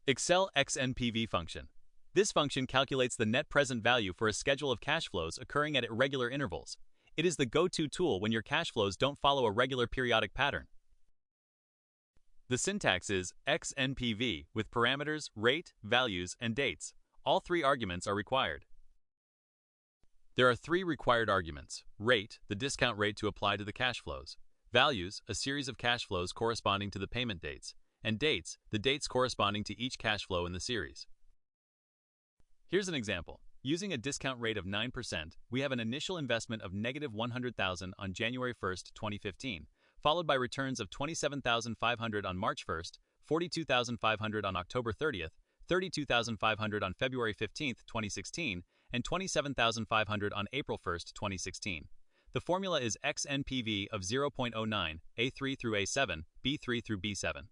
Excel XNPV function. This function calculates the net present value for a schedule of cash flows occurring at irregular intervals. It is the go-to tool when your cash flows don't follow a regular periodic pattern. The syntax is XNPV with parameters, rate, values, and dates. All three arguments are required. There are three required arguments: rate, the discount rate to apply to the cash flows; values, a series of cash flows corresponding to the payment dates; and dates, the dates corresponding to each cash flow in the series. Here's an example. Using a discount rate of 9%, we have an initial investment of -$100,000 on January 1st, 2015, followed by returns of $27,500 on March 1st, $42,500 on October 30th, $32,500 on February 15th, 2016, and $27,500 on April 1st, 2016. The formula is XNPV of 0.09, A3 through A7, B3 through B7.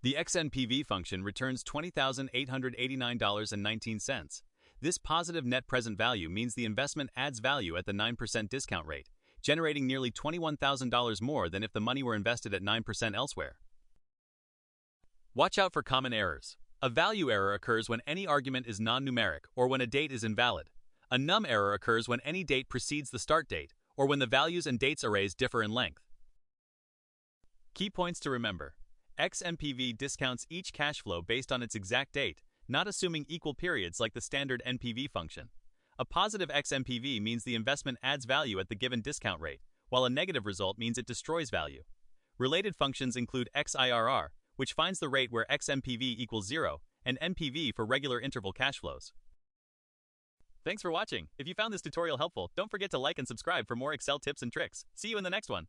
The XNPV function returns $20,889.19. This positive net present value means the investment adds value at the 9% discount rate, generating nearly $21,000 more than if the money were invested at 9% elsewhere. Watch out for common errors. A value error occurs when any argument is non-numeric or when a date is invalid. A num error occurs when any date precedes the start date or when the values and dates arrays differ in length. Key points to remember. XNPV discounts each cash flow based on its exact date, not assuming equal periods like the standard NPV function. A positive XNPV means the investment adds value at the given discount rate, while a negative result means it destroys value. Related functions include XIRR, which finds the rate where XNPV equals 0, and NPV for regular interval cash flows. Thanks for watching. If you found this tutorial helpful, don't forget to like and subscribe for more Excel tips and tricks. See you in the next one.